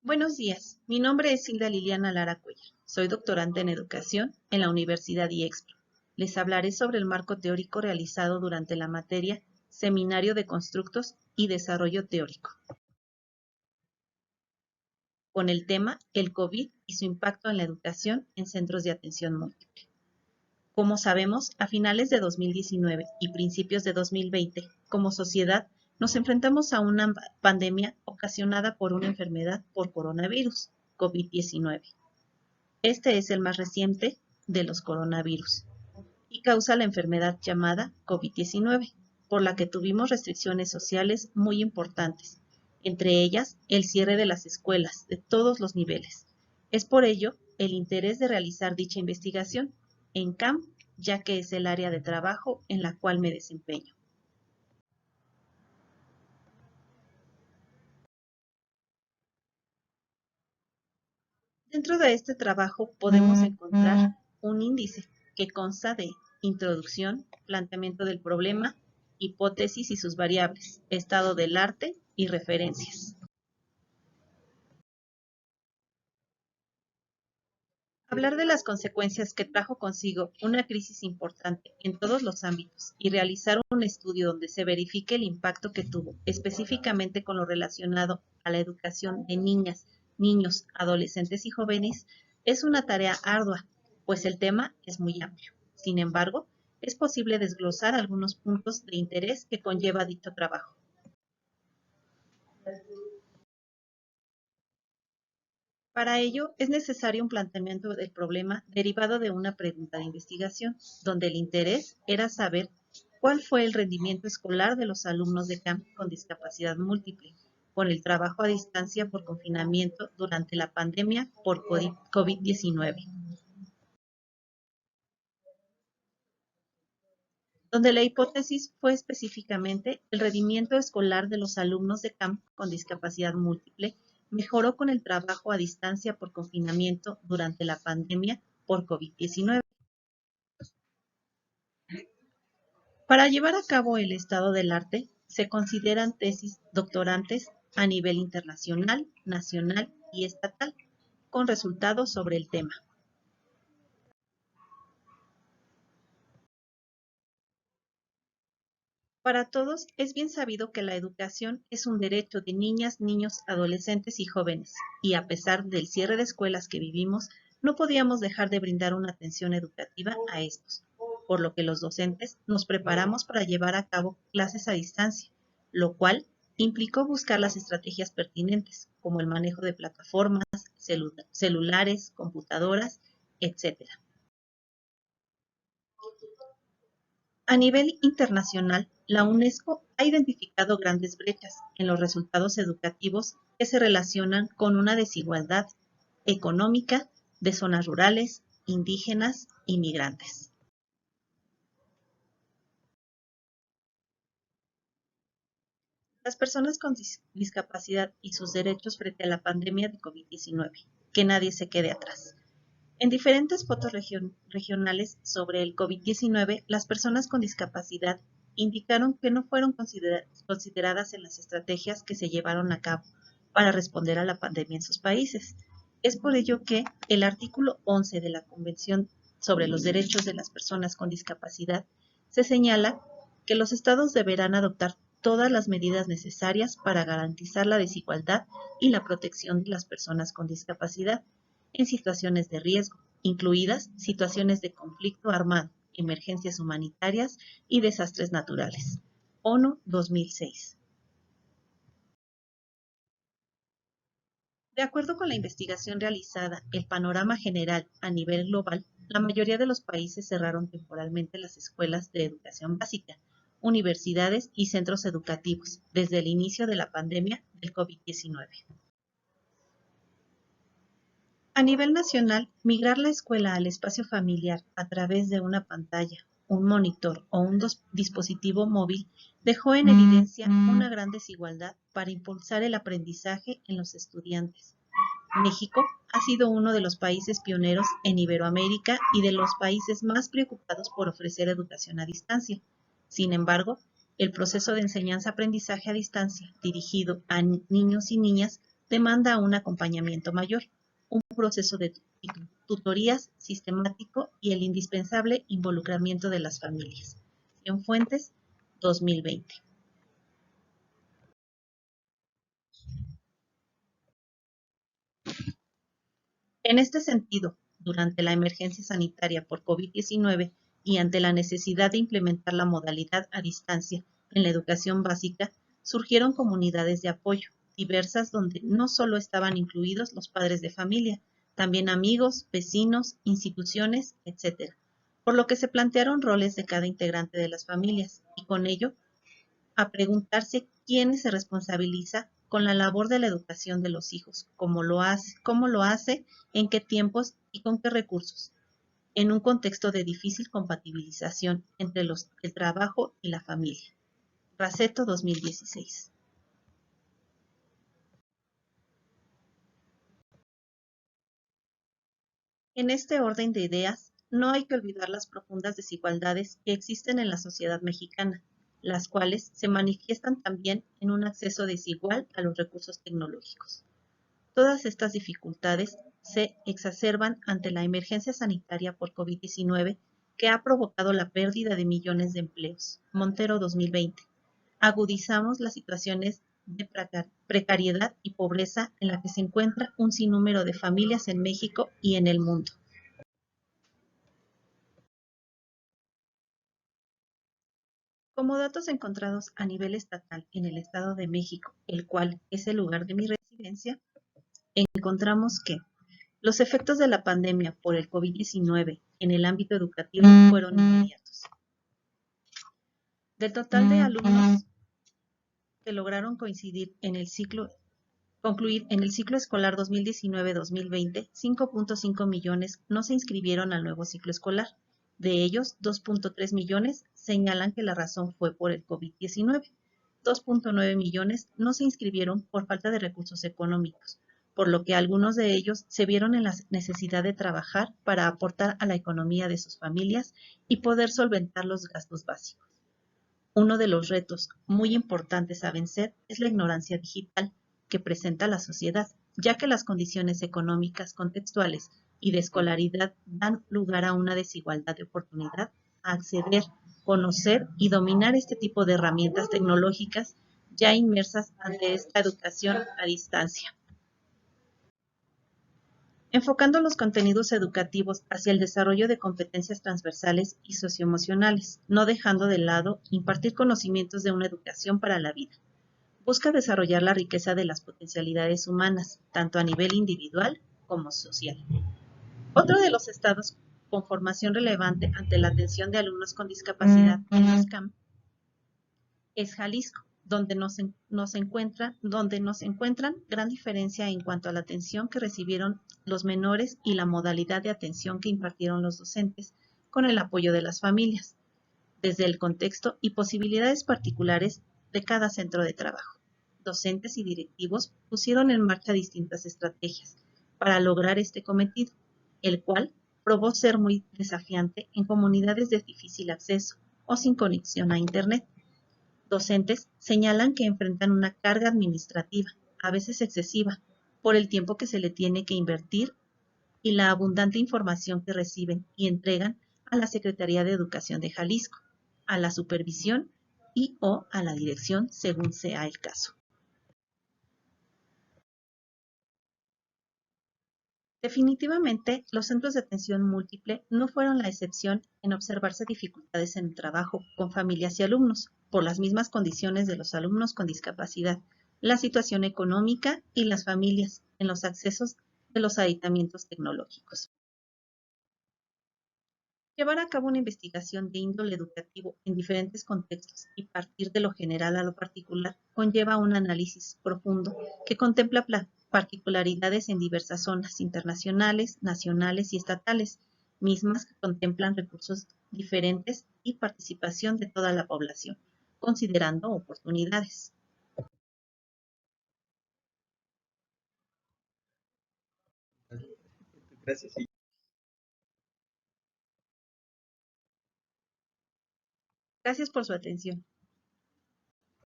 Buenos días, mi nombre es Hilda Liliana Lara Cuellar. Soy doctorante en Educación en la Universidad IEXPRO. Les hablaré sobre el marco teórico realizado durante la materia Seminario de Constructos y Desarrollo Teórico, con el tema El COVID y su impacto en la educación en centros de atención múltiple. Como sabemos, a finales de 2019 y principios de 2020, como sociedad, nos enfrentamos a una pandemia ocasionada por una enfermedad por coronavirus, COVID-19. Este es el más reciente de los coronavirus y causa la enfermedad llamada COVID-19, por la que tuvimos restricciones sociales muy importantes, entre ellas el cierre de las escuelas de todos los niveles. Es por ello el interés de realizar dicha investigación en CAM, ya que es el área de trabajo en la cual me desempeño. Dentro de este trabajo podemos encontrar un índice que consta de introducción, planteamiento del problema, hipótesis y sus variables, estado del arte y referencias. Hablar de las consecuencias que trajo consigo una crisis importante en todos los ámbitos y realizar un estudio donde se verifique el impacto que tuvo específicamente con lo relacionado a la educación de niñas, niños, adolescentes y jóvenes es una tarea ardua, pues el tema es muy amplio. Sin embargo, es posible desglosar algunos puntos de interés que conlleva dicho trabajo. Para ello, es necesario un planteamiento del problema derivado de una pregunta de investigación, donde el interés era saber cuál fue el rendimiento escolar de los alumnos de CAM con discapacidad múltiple, con el trabajo a distancia por confinamiento durante la pandemia por COVID-19, donde la hipótesis fue específicamente el rendimiento escolar de los alumnos de CAM con discapacidad múltiple mejoró con el trabajo a distancia por confinamiento durante la pandemia por COVID-19. Para llevar a cabo el estado del arte, se consideran tesis doctorantes a nivel internacional, nacional y estatal, con resultados sobre el tema. Para todos es bien sabido que la educación es un derecho de niñas, niños, adolescentes y jóvenes, y a pesar del cierre de escuelas que vivimos, no podíamos dejar de brindar una atención educativa a estos, por lo que los docentes nos preparamos para llevar a cabo clases a distancia, lo cual implicó buscar las estrategias pertinentes, como el manejo de plataformas, celulares, computadoras, etcétera. A nivel internacional, la UNESCO ha identificado grandes brechas en los resultados educativos que se relacionan con una desigualdad económica de zonas rurales, indígenas y migrantes. Las personas con discapacidad y sus derechos frente a la pandemia de COVID-19. Que nadie se quede atrás. En diferentes fotos regionales sobre el COVID-19, las personas con discapacidad indicaron que no fueron consideradas en las estrategias que se llevaron a cabo para responder a la pandemia en sus países. Es por ello que el artículo 11 de la Convención sobre los Derechos de las Personas con Discapacidad se señala que los estados deberán adoptar todas las medidas necesarias para garantizar la desigualdad y la protección de las personas con discapacidad en situaciones de riesgo, incluidas situaciones de conflicto armado, emergencias humanitarias y desastres naturales. ONU 2006. De acuerdo con la investigación realizada, el panorama general a nivel global, la mayoría de los países cerraron temporalmente las escuelas de educación básica, universidades y centros educativos desde el inicio de la pandemia del COVID-19. A nivel nacional, migrar la escuela al espacio familiar a través de una pantalla, un monitor o un dispositivo móvil dejó en evidencia una gran desigualdad para impulsar el aprendizaje en los estudiantes. México ha sido uno de los países pioneros en Iberoamérica y de los países más preocupados por ofrecer educación a distancia. Sin embargo, el proceso de enseñanza-aprendizaje a distancia dirigido a niños y niñas demanda un acompañamiento mayor, un proceso de tutorías sistemático y el indispensable involucramiento de las familias. En Fuentes, 2020. En este sentido, durante la emergencia sanitaria por COVID-19 y ante la necesidad de implementar la modalidad a distancia en la educación básica, surgieron comunidades de apoyo diversas donde no solo estaban incluidos los padres de familia, también amigos, vecinos, instituciones, etc. Por lo que se plantearon roles de cada integrante de las familias y con ello a preguntarse quién se responsabiliza con la labor de la educación de los hijos, cómo lo hace, en qué tiempos y con qué recursos, en un contexto de difícil compatibilización entre el trabajo y la familia. Raceto, 2016. En este orden de ideas, no hay que olvidar las profundas desigualdades que existen en la sociedad mexicana, las cuales se manifiestan también en un acceso desigual a los recursos tecnológicos. Todas estas dificultades se exacerban ante la emergencia sanitaria por COVID-19 que ha provocado la pérdida de millones de empleos. Montero, 2020. Agudizamos las situaciones de precariedad y pobreza en la que se encuentra un sinnúmero de familias en México y en el mundo. Como datos encontrados a nivel estatal en el Estado de México, el cual es el lugar de mi residencia, encontramos que los efectos de la pandemia por el COVID-19 en el ámbito educativo fueron inmediatos. Del total de alumnos que lograron concluir en el ciclo escolar 2019-2020, 5.5 millones no se inscribieron al nuevo ciclo escolar. De ellos, 2.3 millones señalan que la razón fue por el COVID-19. 2.9 millones no se inscribieron por falta de recursos económicos, por lo que algunos de ellos se vieron en la necesidad de trabajar para aportar a la economía de sus familias y poder solventar los gastos básicos. Uno de los retos muy importantes a vencer es la ignorancia digital que presenta la sociedad, ya que las condiciones económicas contextuales y de escolaridad dan lugar a una desigualdad de oportunidad a acceder, conocer y dominar este tipo de herramientas tecnológicas ya inmersas ante esta educación a distancia. Enfocando los contenidos educativos hacia el desarrollo de competencias transversales y socioemocionales, no dejando de lado impartir conocimientos de una educación para la vida. Busca desarrollar la riqueza de las potencialidades humanas, tanto a nivel individual como social. Otro de los estados con formación relevante ante la atención de alumnos con discapacidad en los CAM es Jalisco, donde nos encuentran gran diferencia en cuanto a la atención que recibieron los menores y la modalidad de atención que impartieron los docentes con el apoyo de las familias, desde el contexto y posibilidades particulares de cada centro de trabajo. Docentes y directivos pusieron en marcha distintas estrategias para lograr este cometido, el cual probó ser muy desafiante en comunidades de difícil acceso o sin conexión a Internet. Docentes señalan que enfrentan una carga administrativa, a veces excesiva, por el tiempo que se le tiene que invertir y la abundante información que reciben y entregan a la Secretaría de Educación de Jalisco, a la supervisión y o a la dirección según sea el caso. Definitivamente, los centros de atención múltiple no fueron la excepción en observarse dificultades en el trabajo con familias y alumnos, por las mismas condiciones de los alumnos con discapacidad, la situación económica y las familias en los accesos de los aditamientos tecnológicos. Llevar a cabo una investigación de índole educativo en diferentes contextos y partir de lo general a lo particular conlleva un análisis profundo que contempla particularidades en diversas zonas internacionales, nacionales y estatales, mismas que contemplan recursos diferentes y participación de toda la población, considerando oportunidades. Gracias. Gracias por su atención.